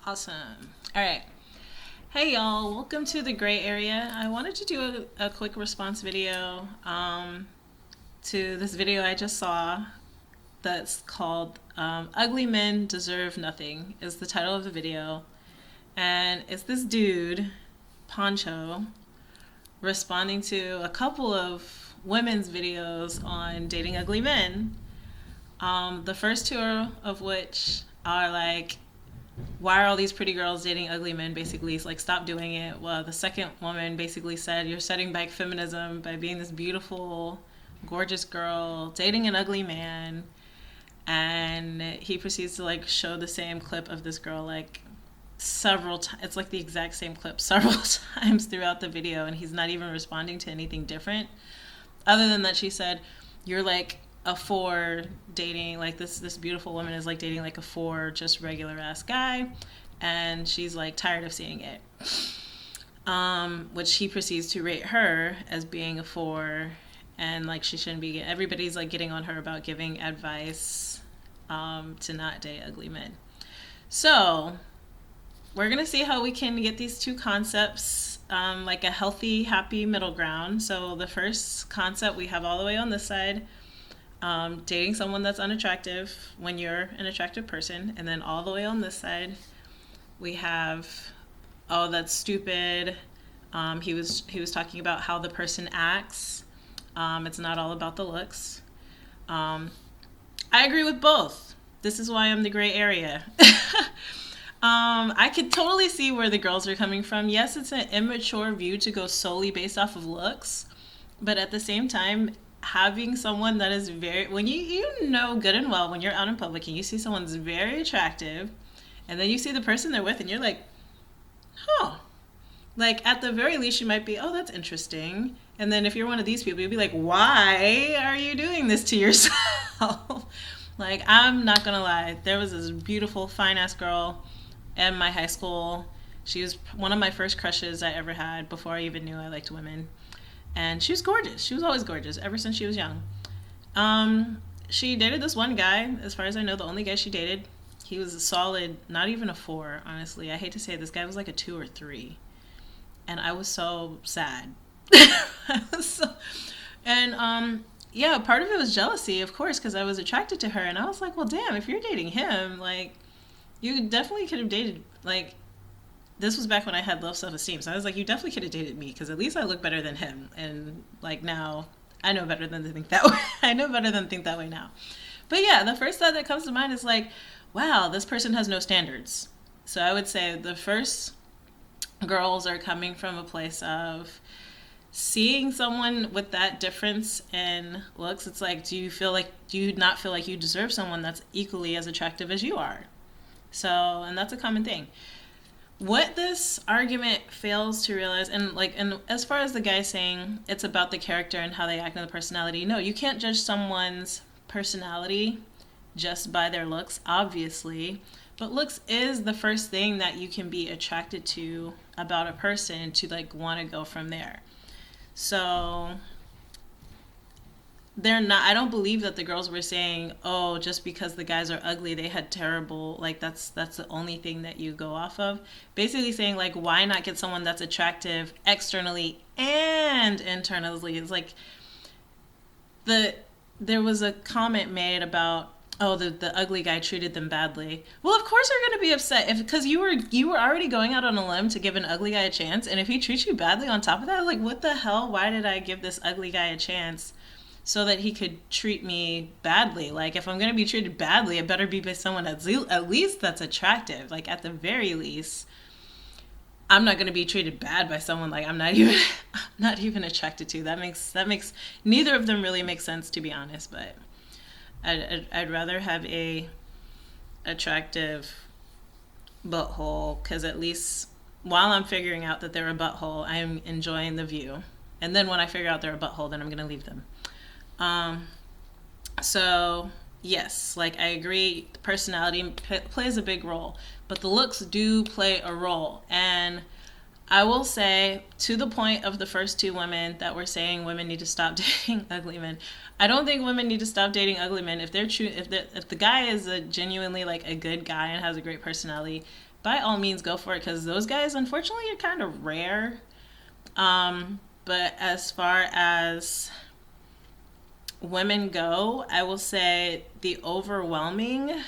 Awesome. All right. Hey, y'all. Welcome to the gray area. I wanted to do a quick response video to this video I just saw that's called Ugly Men Deserve Nothing, is the title of the video. And it's this dude, Pancho, responding to a couple of women's videos on dating ugly men. The first two of which are like, why are all these pretty girls dating ugly men? Basically, it's like, stop doing it. Well, the second woman basically said, you're setting back feminism by being this beautiful, gorgeous girl dating an ugly man. And he proceeds to like show the same clip of this girl like several times. It's like the exact same clip several times throughout the video, and he's not even responding to anything different other than that she said, you're like a four dating like this beautiful woman is like dating like a four just regular ass guy, and she's like tired of seeing it, which he proceeds to rate her as being a four, and like she shouldn't be. Everybody's like getting on her about giving advice to not date ugly men. So we're gonna see how we can get these two concepts like a healthy, happy middle ground. So the first concept we have all the way on this side, dating someone that's unattractive when you're an attractive person, and then all the way on this side we have, oh, that's stupid. He was talking about how the person acts. It's not all about the looks. I agree with both. This is why I'm the gray area. I could totally see where the girls are coming from. Yes, it's an immature view to go solely based off of looks, but at the same time, having someone that is very, when you know good and well when you're out in public and you see someone's very attractive, and then you see the person they're with and you're like, huh, like at the very least you might be, oh, that's interesting. And then if you're one of these people, you'll be like, why are you doing this to yourself? Like, I'm not gonna lie, there was this beautiful fine ass girl in my high school. She was one of my first crushes I ever had before I even knew I liked women. And she was gorgeous. She was always gorgeous ever since she was young. She dated this one guy. As far as I know, the only guy she dated. He was a solid, not even a four, honestly. I hate to say it, this guy was like a 2 or 3. And I was so sad. Yeah, part of it was jealousy, of course, because I was attracted to her. And I was like, well, damn, if you're dating him, like, you definitely could have dated, like, this was back when I had low self-esteem. So I was like, you definitely could have dated me because at least I look better than him. And like now, I know better than to think that way. I know better than to think that way now. But yeah, the first thought that comes to mind is like, wow, this person has no standards. So I would say the first girls are coming from a place of seeing someone with that difference in looks. It's like, do you not feel like you deserve someone that's equally as attractive as you are? So, and that's a common thing. What this argument fails to realize, and as far as the guy saying it's about the character and how they act and the personality, no, you can't judge someone's personality just by their looks, obviously. But looks is the first thing that you can be attracted to about a person to like want to go from there. So they're not, I don't believe that the girls were saying, oh, just because the guys are ugly they had terrible, like that's the only thing that you go off of. Basically saying like, why not get someone that's attractive externally and internally? It's like there was a comment made about, oh, the ugly guy treated them badly. Well, of course you're going to be upset because you were already going out on a limb to give an ugly guy a chance, and if he treats you badly on top of that, like, what the hell, why did I give this ugly guy a chance so that he could treat me badly? Like, if I'm going to be treated badly, it better be by someone at least that's attractive. Like, at the very least, I'm not going to be treated bad by someone like I'm not even not even attracted to. That makes neither of them really make sense, to be honest. But I'd rather have a attractive butthole, because at least while I'm figuring out that they're a butthole, I'm enjoying the view. And then when I figure out they're a butthole, then I'm going to leave them. So yes, like I agree, personality plays a big role, but the looks do play a role. And I will say, to the point of the first two women that were saying women need to stop dating ugly men. I don't think women need to stop dating ugly men. If they're true, if the guy is a genuinely like a good guy and has a great personality, by all means go for it. Because those guys, unfortunately, are kind of rare. But as far as women go, I will say the overwhelming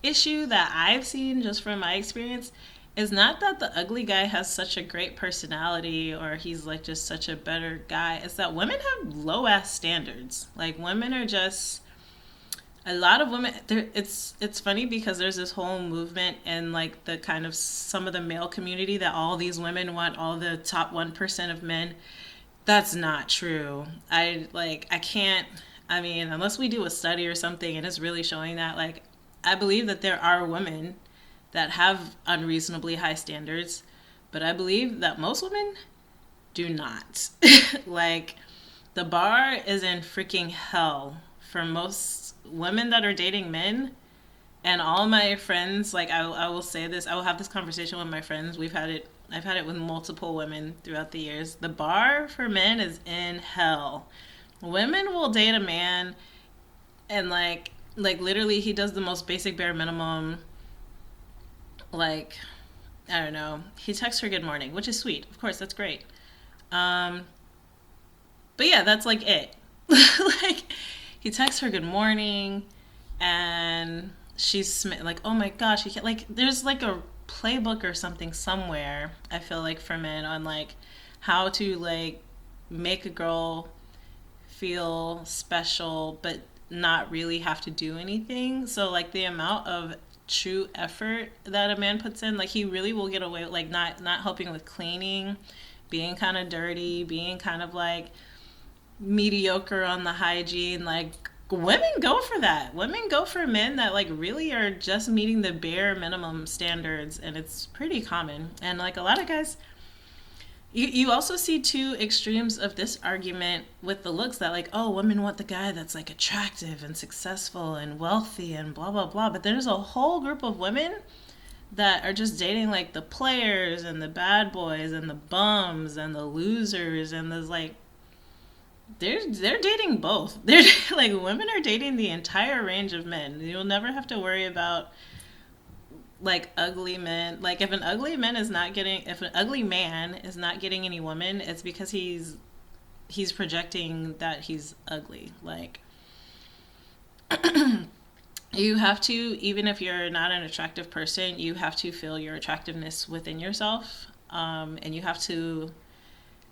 issue that I've seen just from my experience is not that the ugly guy has such a great personality or he's like just such a better guy. It's that women have low ass standards. Like women are just a lot of women there. It's funny because there's this whole movement in like the kind of some of the male community that all these women want all the top 1% of men. That's not true. I can't, I mean, unless we do a study or something and it's really showing that, like, I believe that there are women that have unreasonably high standards, but I believe that most women do not. Like, the bar is in freaking hell for most women that are dating men. And all my friends, like, I will say this, I will have this conversation with my friends. I've had it with multiple women throughout the years. The bar for men is in hell. Women will date a man and like literally he does the most basic bare minimum. Like, I don't know, he texts her good morning, which is sweet, of course, that's great. um but yeah, that's like it. Like, he texts her good morning and she's like, oh my gosh, he can't, like, there's like a playbook or something somewhere, I feel like, for men on like how to like make a girl feel special but not really have to do anything. So like the amount of true effort that a man puts in, like he really will get away with like not helping with cleaning, being kind of dirty, being kind of like mediocre on the hygiene. Like, women go for that. Women go for men that like really are just meeting the bare minimum standards, and it's pretty common. And like a lot of guys, you also see two extremes of this argument with the looks, that like, oh, women want the guy that's like attractive and successful and wealthy and blah blah blah, but there's a whole group of women that are just dating like the players and the bad boys and the bums and the losers, and there's like they're dating both. They're like, women are dating the entire range of men. You'll never have to worry about like ugly men. Like, if an ugly man is not getting any women, it's because he's projecting that he's ugly. Like, you have to, even if you're not an attractive person, you have to feel your attractiveness within yourself. And you have to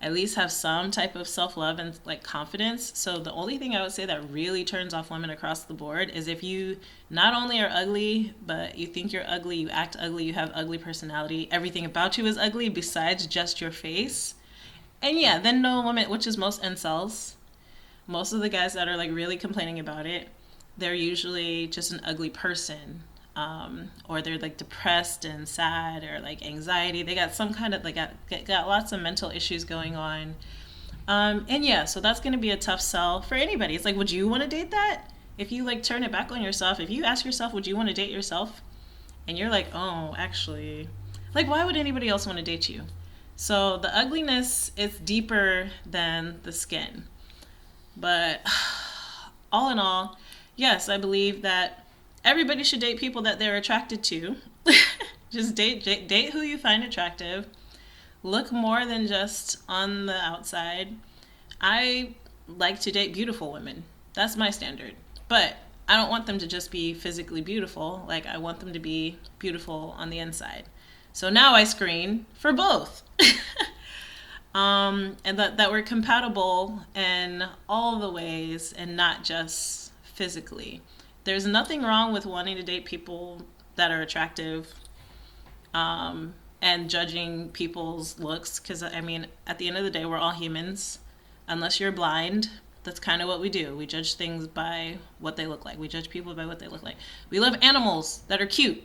at least have some type of self-love and like confidence. So the only thing I would say that really turns off women across the board is if you not only are ugly, but you think you're ugly, you act ugly, you have ugly personality, everything about you is ugly besides just your face. And yeah, then no woman, which is most incels, most of the guys that are like really complaining about it, they're usually just an ugly person. Or they're like depressed and sad, or like anxiety. They got some kind of like got lots of mental issues going on. And yeah, so that's going to be a tough sell for anybody. It's like, would you want to date that? If you like turn it back on yourself, if you ask yourself, would you want to date yourself? And you're like, oh, actually, like, why would anybody else want to date you? So the ugliness is deeper than the skin. But all in all, yes, I believe that everybody should date people that they're attracted to. Just date who you find attractive. Look more than just on the outside. I like to date beautiful women. That's my standard. But I don't want them to just be physically beautiful. Like, I want them to be beautiful on the inside. So now I screen for both. And that we're compatible in all the ways and not just physically. There's nothing wrong with wanting to date people that are attractive, and judging people's looks, because I mean, at the end of the day, we're all humans. Unless you're blind, that's kind of what we do. We judge things by what they look like. We judge people by what they look like. We love animals that are cute.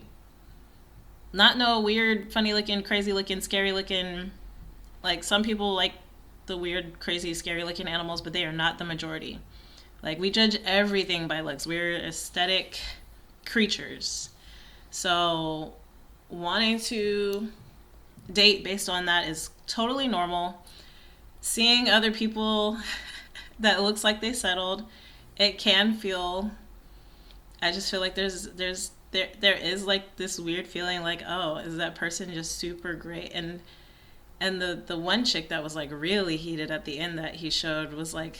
Not no weird, funny looking, crazy looking, scary looking. Like, some people like the weird, crazy, scary looking animals, but they are not the majority. Like, we judge everything by looks. We're aesthetic creatures. So wanting to date based on that is totally normal. Seeing other people that looks like they settled, it can feel, I just feel like there is like this weird feeling like, oh, is that person just super great? And the one chick that was like really heated at the end that he showed was like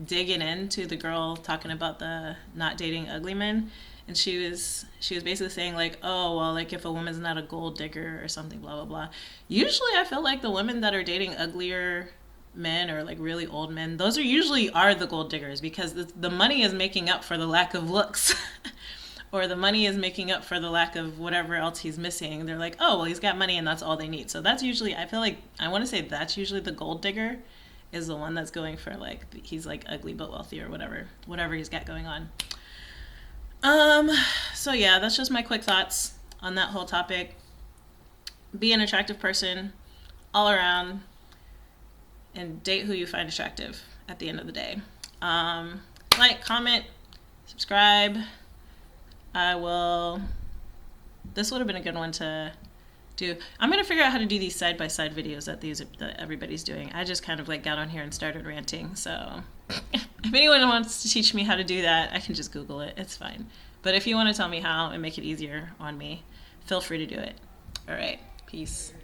digging into the girl talking about the not dating ugly men, and she was basically saying like, oh well, like if a woman's not a gold digger or something, blah blah blah. Usually I feel like the women that are dating uglier men or like really old men, those are usually are the gold diggers, because the money is making up for the lack of looks. Or the money is making up for the lack of whatever else he's missing. They're like, oh well, he's got money and that's all they need. So that's usually, I feel like, I want to say that's usually the gold digger, is the one that's going for like, he's like ugly but wealthy or whatever he's got going on. um so yeah, that's just my quick thoughts on that whole topic. Be an attractive person all around, and date who you find attractive at the end of the day. Like, comment, subscribe. I will. This would have been a good one to do. I'm gonna figure out how to do these side by side videos that everybody's doing. I just kind of like got on here and started ranting. So if anyone wants to teach me how to do that, I can just Google it. It's fine. But if you want to tell me how and make it easier on me, feel free to do it. All right. Peace.